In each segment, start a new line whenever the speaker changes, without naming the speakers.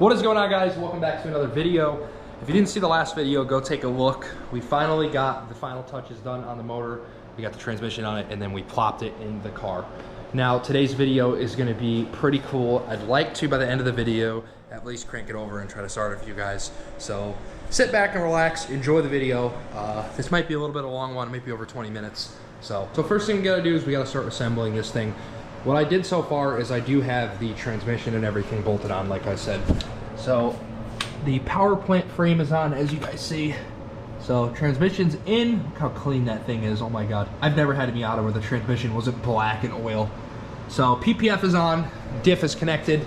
What is going on, guys? Welcome back to another video. If you didn't see the last video, go take a look. We finally got the final touches done on the motor. We got the transmission on it, and then we plopped it in the car. Now, today's video is gonna be pretty cool. I'd like to, by the end of the video, at least crank it over and try to start it for you guys. So sit back and relax, enjoy the video. This might be a little bit of a long one, maybe over 20 minutes. So first thing we gotta do is we gotta start assembling this thing. What I did so far is I do have the transmission and everything bolted on, like I said. So the power plant frame is on, as you guys see. So transmission's in. Look how clean that thing is. Oh my God. I've never had a Miata where the transmission wasn't black and oil. So PPF is on, diff is connected.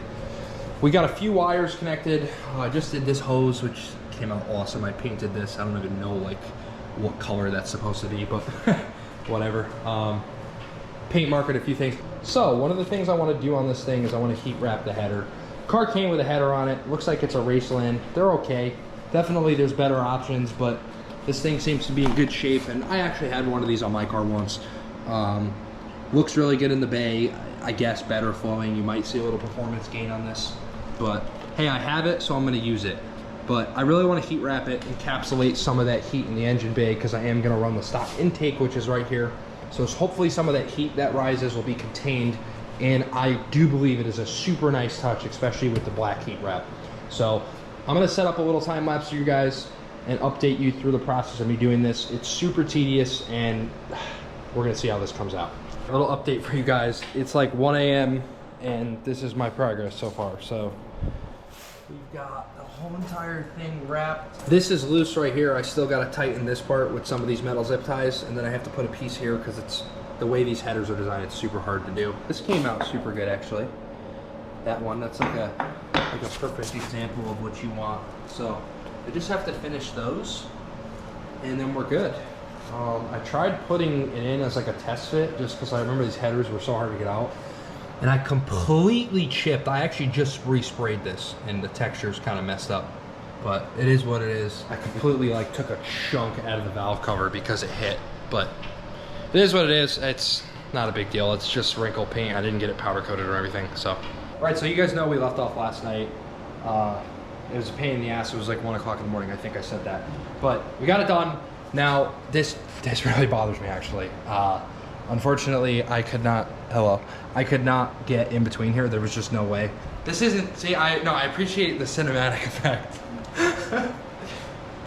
We got a few wires connected. I just did this hose, which came out awesome. I painted this. I don't even know like what color that's supposed to be, but whatever. Paint markered a few things. So one of the things I want to do on this thing is I want to heat wrap the header. Car came with a header on it. Looks like it's a Raceland. They're okay. Definitely there's better options, but this thing seems to be in good shape, and I actually had one of these on my car once. Looks really good in the bay. I guess better flowing. You might see a little performance gain on this, but hey, I have it, so I'm going to use it. But I really want to heat wrap it, encapsulate some of that heat in the engine bay, because I am going to run the stock intake, which is right here. So hopefully some of that heat that rises will be contained, and I do believe it is a super nice touch, especially with the black heat wrap. So I'm gonna set up a little time lapse for you guys and update you through the process of me doing this. It's super tedious, and we're gonna see how this comes out. A little update for you guys. It's like 1 a.m. and this is my progress so far. So we've got the whole entire thing wrapped. This is loose right here. I still got to tighten this part with some of these metal zip ties, and then I have to put a piece here because it's the way these headers are designed. It's super hard to do. This came out super good, actually. That one, that's like a perfect example of what you want. So I just have to finish those, and then we're good. I tried putting it in as like a test fit just because I remember these headers were so hard to get out. And I completely chipped. I actually just resprayed this, and the texture's kind of messed up. But it is what it is. I completely like took a chunk out of the valve cover because it hit. But it is what it is. It's not a big deal. It's just wrinkle paint. I didn't get it powder coated or everything. So, all right. So you guys know we left off last night. It was a pain in the ass. It was like 1 o'clock in the morning. I think I said that. But we got it done. Now this really bothers me actually. Unfortunately, I could not get in between here. There was just no way. This isn't, see, I appreciate the cinematic effect.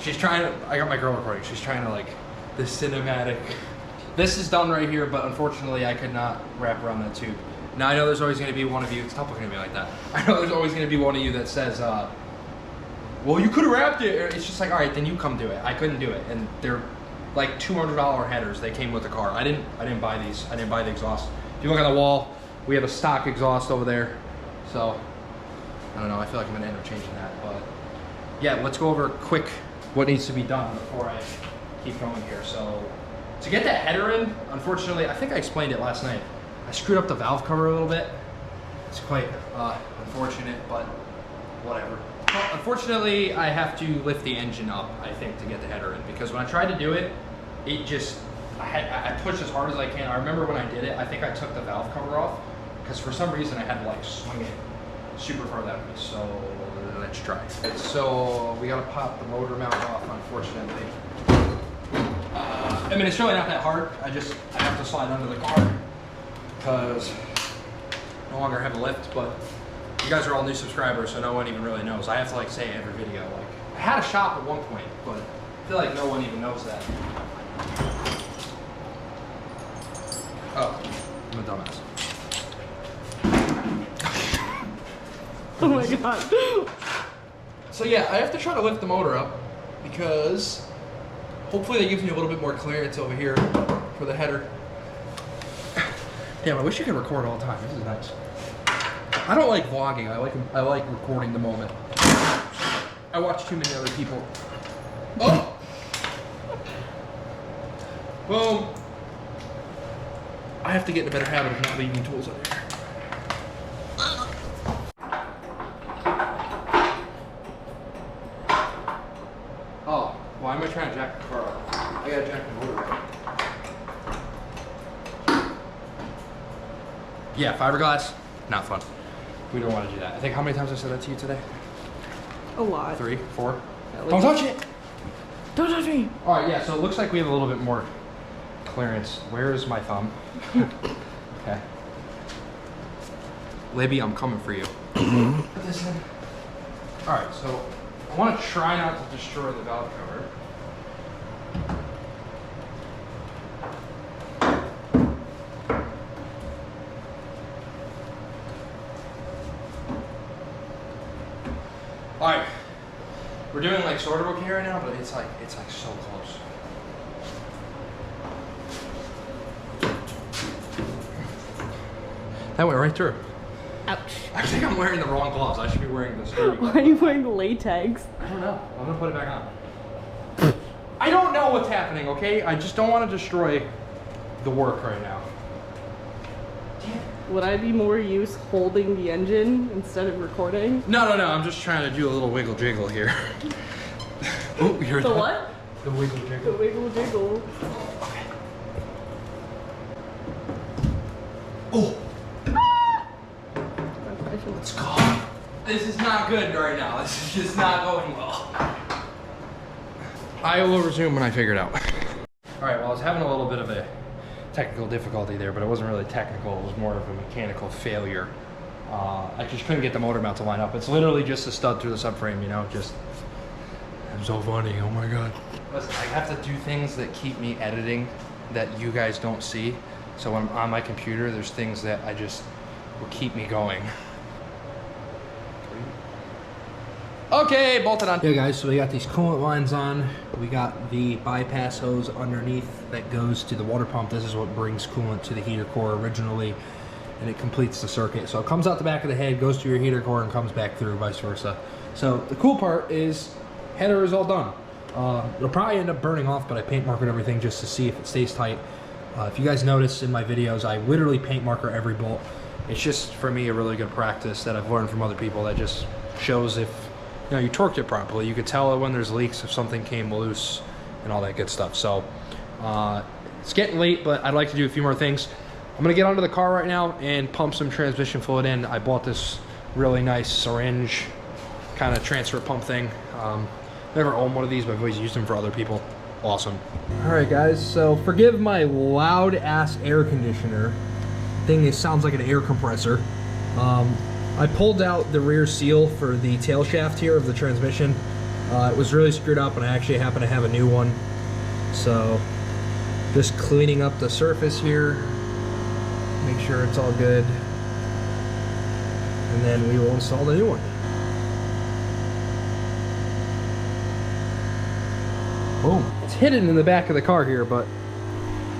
She's trying to, I got my girl recording. She's trying to like, the cinematic. This is done right here, but unfortunately I could not wrap around that tube. Now I know there's always gonna be one of you, stop looking at me like that. I know there's always gonna be one of you that says, well, you could have wrapped it. It's just like, all right, then you come do it. I couldn't do it, and they're like $200 headers. They came with the car. I didn't buy these. I didn't buy the exhaust. If you look on the wall, we have a stock exhaust over there. So I don't know. I feel like I'm gonna end up changing that. But yeah, let's go over quick what needs to be done before I keep going here. So to get that header in, unfortunately, I think I explained it last night. I screwed up the valve cover a little bit. It's quite unfortunate, but whatever. Well, unfortunately, I have to lift the engine up, I think, to get the header in, because when I tried to do it, it just, I pushed as hard as I can. I remember when I did it, I think I took the valve cover off, because for some reason I had to like swing it super far that way. So let's try. So we gotta pop the motor mount off, unfortunately. I mean, it's really not that hard. I have to slide under the car because I no longer have a lift, but you guys are all new subscribers, so no one even really knows. I have to like say every video, like, I had a shop at one point, but I feel like no one even knows that. Oh, I'm a dumbass.
Oh my God.
So yeah, I have to try to lift the motor up because hopefully that gives me a little bit more clearance over here for the header. Damn, I wish you could record all the time. This is nice. I don't like vlogging. I like recording the moment. I watch too many other people. Oh! Well, I have to get in a better habit of not leaving tools up here. Oh, why am I trying to jack the car up? I gotta jack the motor up. Yeah, fiberglass, not fun. We don't want to do that. I think how many times I said that to you today?
A lot.
3, 4.
Yeah, like,
Don't touch it!
Don't touch me!
Alright, yeah, so it looks like we have a little bit more clearance. Where is my thumb? Okay. Libby, I'm coming for you. Put this in. Alright, so I want to try not to destroy the valve cover. Alright. We're doing like sort of okay right now, but it's like so close. That went right through.
Ouch.
I think I'm wearing the wrong gloves. I should be wearing the sturdy
Why
gloves.
are you wearing latex?
I don't know. I'm gonna put it back on. I don't know what's happening, okay? I just don't want to destroy the work right now.
Would I be more use holding the engine instead of recording?
No. I'm just trying to do a little wiggle jiggle here. Oh, you're
The what?
The wiggle
The
jiggle.
wiggle jiggle.
Okay. Oh, let's go. This is not good right now. This is just not going well. I will resume when I figure it out. All right, well, I was having a little bit of a technical difficulty there, but it wasn't really technical. It was more of a mechanical failure. I just couldn't get the motor mount to line up. It's literally just a stud through the subframe, you know, just... I'm so funny, oh my God. Listen, I have to do things that keep me editing that you guys don't see. So when I'm on my computer, there's things that I just will keep me going. Okay, bolted on. Yeah guys, so we got these coolant lines on. We got the bypass hose underneath that goes to the water pump. This is what brings coolant to the heater core originally, and it completes the circuit. So it comes out the back of the head, goes to your heater core, and comes back through, vice versa. So the cool part is header is all done. It'll probably end up burning off, but I paint markered everything just to see if it stays tight. If you guys notice in my videos, I literally paint marker every bolt. It's just, for me, a really good practice that I've learned from other people that just shows if you torqued it properly. You could tell when there's leaks, if something came loose, and all that good stuff. So, it's getting late, but I'd like to do a few more things. I'm gonna get onto the car right now and pump some transmission fluid in. I bought this really nice syringe kind of transfer pump thing. Never owned one of these, but I've always used them for other people. Awesome. All right, guys, so forgive my loud ass air conditioner. Thing sounds like an air compressor. I pulled out the rear seal for the tail shaft here of the transmission. It was really screwed up, and I actually happen to have a new one. So just cleaning up the surface here, make sure it's all good, and then we will install the new one. Boom. It's hidden in the back of the car here, but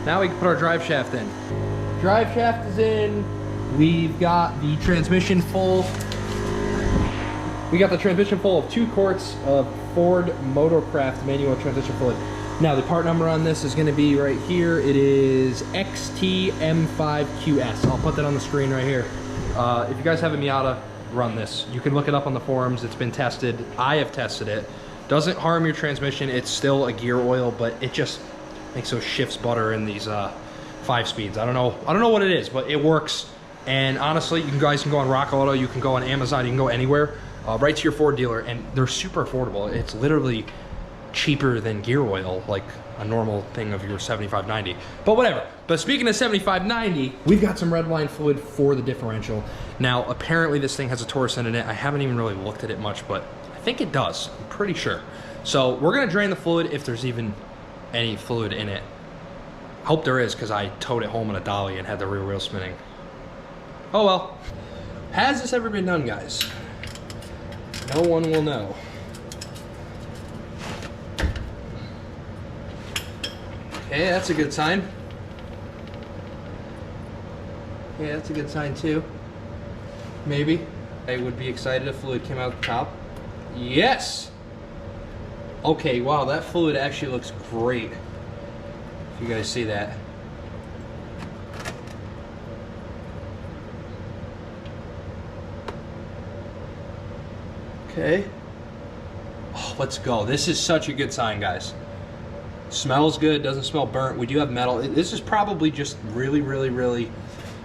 now we can put our drive shaft in. Drive shaft is in. We've got the transmission full. We got the transmission full of 2 quarts of Ford Motorcraft manual transmission fluid. Now the part number on this is going to be right here. It is XTM5QS. I'll put that on the screen right here. If you guys have a Miata, run this. You can look it up on the forums. It's been tested. I have tested it. Doesn't harm your transmission. It's still a gear oil, but it just makes those shifts butter in these 5 speeds. I don't know what it is, but it works. And honestly, you guys can go on Rock Auto, you can go on Amazon, you can go anywhere, right to your Ford dealer, and they're super affordable. It's literally cheaper than gear oil, like a normal thing of your 7590. But whatever. But speaking of 7590, we've got some red line fluid for the differential. Now, apparently this thing has a torsion in it. I haven't even really looked at it much, but I think it does. I'm pretty sure. So we're gonna drain the fluid if there's even any fluid in it. I hope there is, because I towed it home in a dolly and had the rear wheel spinning. Oh well. Has this ever been done, guys? No one will know. Okay, that's a good sign. Yeah, that's a good sign too. Maybe. I would be excited if fluid came out the top. Yes! Okay, wow, that fluid actually looks great. If you guys see that. Okay. Oh, let's go. This is such a good sign, guys. Smells good, doesn't smell burnt. We do have metal. This is probably just really, really, really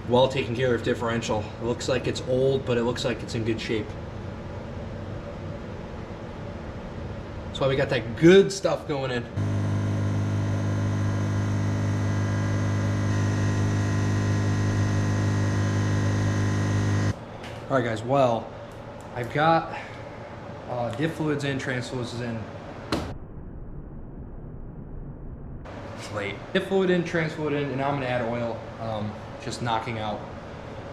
well taken care of differential. It looks like it's old, but it looks like it's in good shape. That's why we got that good stuff going in. All right, guys, well, I've got diff fluids in, trans fluids is in. It's late. Diff fluid in, trans fluid in, and now I'm gonna add oil. Just knocking out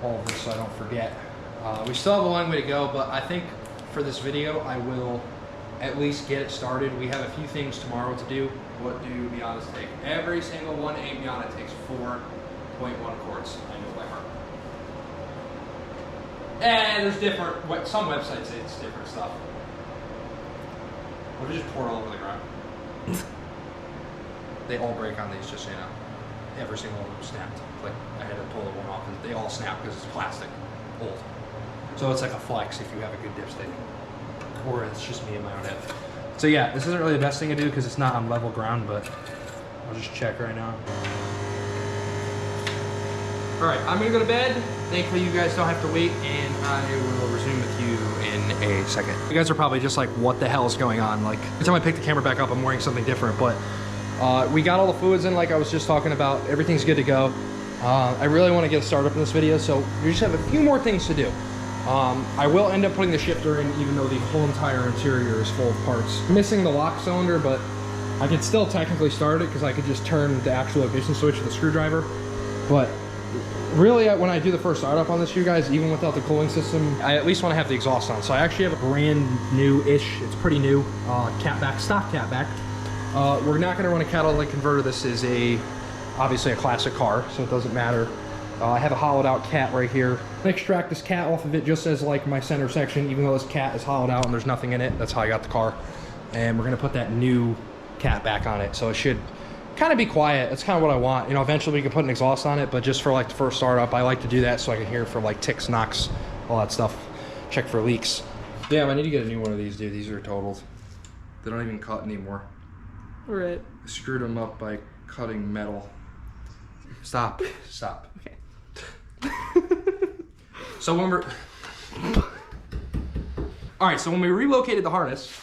all of this so I don't forget. We still have a long way to go, but I think for this video, I will at least get it started. We have a few things tomorrow to do. What do Miatas take? Every single 1.8 Miata takes 4.1 quarts. I know by heart. And there's different, some websites say it's different stuff. What if you just pour it all over the ground? They all break on these, just so you know. Every single one of them snapped. Like, I had to pull the one off, and they all snap because it's plastic, old. So it's like a flex if you have a good dipstick. Or it's just me in my own head. So yeah, this isn't really the best thing to do because it's not on level ground, but I'll just check right now. All right, I'm gonna go to bed. Thankfully, you guys don't have to wait, and I will resume with you in a second. You guys are probably just like, what the hell is going on? Like, every time I pick the camera back up, I'm wearing something different, but we got all the fluids in like I was just talking about. Everything's good to go. I really want to get started in this video, so we just have a few more things to do. I will end up putting the shifter in, even though the whole entire interior is full of parts. I'm missing the lock cylinder, but I could still technically start it because I could just turn the actual ignition switch with a screwdriver. But really, when I do the first startup on this, you guys, even without the cooling system, I at least want to have the exhaust on. So I actually have a brand new-ish, it's pretty new, catback, stock catback. We're not going to run a catalytic converter. This is obviously a classic car, so it doesn't matter. I have a hollowed out cat right here. I'm gonna extract this cat off of it just as like my center section, even though this cat is hollowed out and there's nothing in it. That's how I got the car. And we're gonna put that new cat back on it. So it should kind of be quiet. That's kind of what I want. You know, eventually we can put an exhaust on it, but just for like the first startup, I like to do that so I can hear for like ticks, knocks, all that stuff. Check for leaks. Damn, I need to get a new one of these, dude. These are totaled. They don't even cut anymore.
All right.
I screwed them up by cutting metal. Stop. Stop.
Okay.
So when we're... Alright, so when we relocated the harness,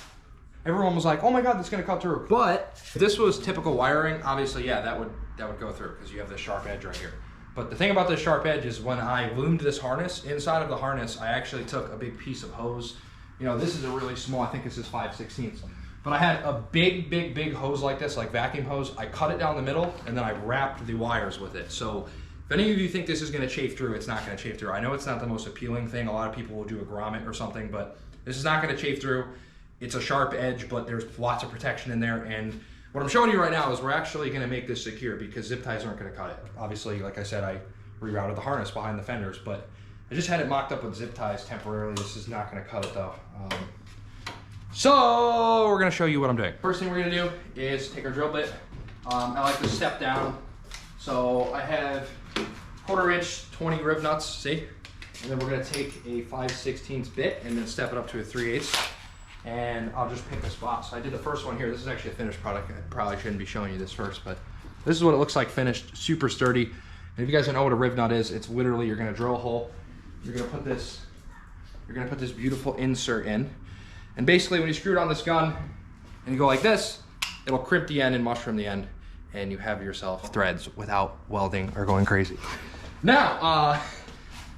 everyone was like, oh my god, that's gonna cut through. But if this was typical wiring, obviously, yeah, that would go through because you have this sharp edge right here. But the thing about this sharp edge is when I loomed this harness, inside of the harness, I actually took a big piece of hose. You know, this is a really small, I think this is 5/16. But I had a big hose like this, like vacuum hose. I cut it down the middle, and then I wrapped the wires with it. So if any of you think this is gonna chafe through, it's not gonna chafe through. I know it's not the most appealing thing. A lot of people will do a grommet or something, but this is not gonna chafe through. It's a sharp edge, but there's lots of protection in there. And what I'm showing you right now is we're actually gonna make this secure because zip ties aren't gonna cut it. Obviously, like I said, I rerouted the harness behind the fenders, but I just had it mocked up with zip ties temporarily. This is not gonna cut it though. So we're gonna show you what I'm doing. First thing we're gonna do is take our drill bit. I like to step down. So I have 1/4 inch 20 rib nuts, see? And then we're gonna take a 5/16 bit and then step it up to a 3/8. And I'll just pick a spot. So I did the first one here. This is actually a finished product. I probably shouldn't be showing you this first, but this is what it looks like finished, super sturdy. And if you guys don't know what a rib nut is, it's literally, you're gonna drill a hole. You're gonna put this beautiful insert in. And basically when you screw it on this gun and you go like this, it'll crimp the end and mushroom the end, and you have yourself threads without welding or going crazy. Now,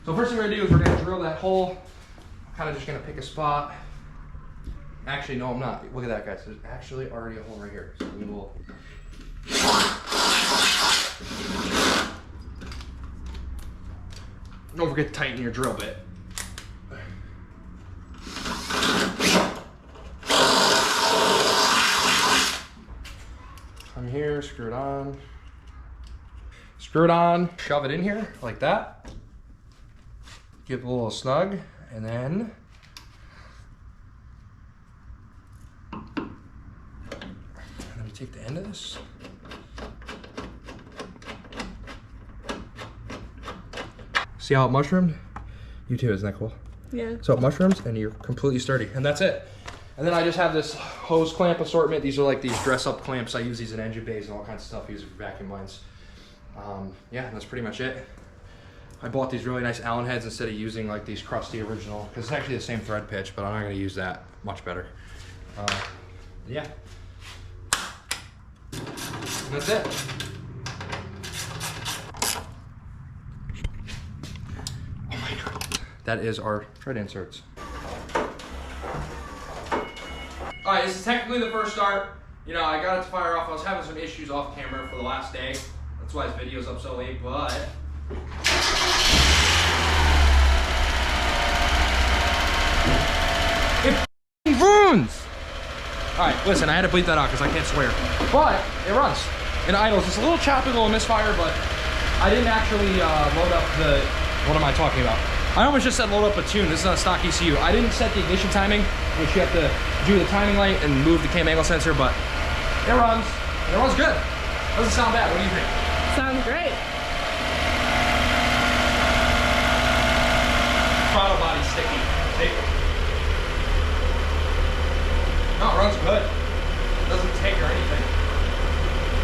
so first thing we're gonna do is we're gonna drill that hole. I'm kind of just gonna pick a spot. Actually, no, I'm not. Look at that, guys. There's actually already a hole right here. So we will. Don't forget to tighten your drill bit. Come here, screw it on. Screw it on, shove it in here like that. Give it a little snug, and then we take the end of this. See how it mushroomed? You too, isn't that cool?
Yeah.
So it mushrooms and you're completely sturdy, and that's it. And then I just have this hose clamp assortment. These are like these dress-up clamps. I use these in engine bays and all kinds of stuff. I use it for vacuum lines. Yeah, that's pretty much it. I bought these really nice Allen heads instead of using like these crusty original, because it's actually the same thread pitch, but I'm not gonna use that. Much better. Yeah. And that's it. Oh my God. That is our tread inserts. All right, this is technically the first start. You know, I got it to fire off. I was having some issues off camera for the last day. That's why this video's up so late, but it runs. All right, listen, I had to bleep that out because I can't swear. But it runs. It idles. It's a little choppy, a little misfire, but I didn't actually load up the, what am I talking about? I almost just said load up a tune. This is not a stock ECU. I didn't set the ignition timing, which you have to do the timing light and move the cam angle sensor, but it runs. And it runs good. Doesn't sound bad. What do you think?
Sounds great.
Throttle body sticky. See? No, it runs good. It doesn't take or anything.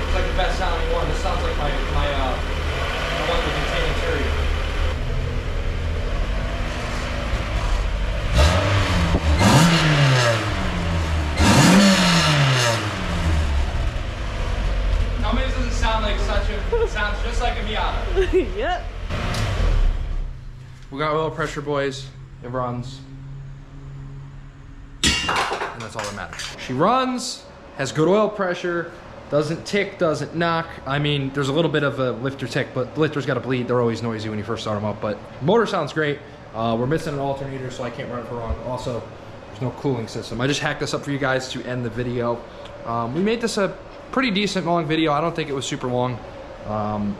It's like the best sounding one. This sounds like the one with the contained interior. Tell me this doesn't sound like such a, it sounds just like a Miata.
Yep.
We got oil pressure, boys. It runs. And that's all that matters. She runs, has good oil pressure, doesn't tick, doesn't knock. I mean, there's a little bit of a lifter tick, but lifters got to bleed. They're always noisy when you first start them up, but motor sounds great. We're missing an alternator, so I can't run it for long. Also, there's no cooling system. I just hacked this up for you guys to end the video. We made this a pretty decent long video. I don't think it was super long. And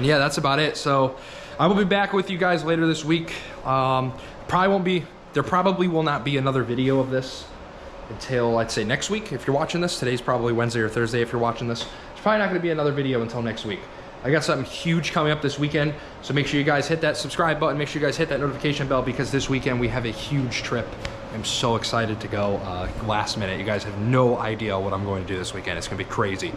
yeah, that's about it. So I will be back with you guys later this week. There probably will not be another video of this until I'd say next week. If you're watching this, today's probably Wednesday or Thursday. If you're watching this, it's probably not gonna be another video until next week. I got something huge coming up this weekend. So make sure you guys hit that subscribe button. Make sure you guys hit that notification bell because this weekend we have a huge trip. I'm so excited to go last minute. You guys have no idea what I'm going to do this weekend. It's gonna be crazy.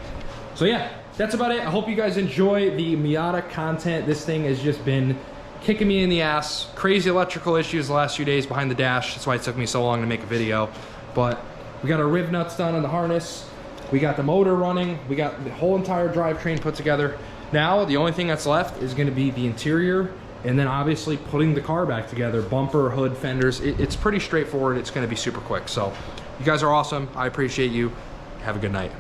So yeah, that's about it. I hope you guys enjoy the Miata content. This thing has just been kicking me in the ass. Crazy electrical issues the last few days behind the dash. That's why it took me so long to make a video. But we got our riv nuts done on the harness. We got the motor running. We got the whole entire drivetrain put together. Now, the only thing that's left is gonna be the interior and then obviously putting the car back together, bumper, hood, fenders. It's pretty straightforward. It's gonna be super quick. So you guys are awesome. I appreciate you. Have a good night.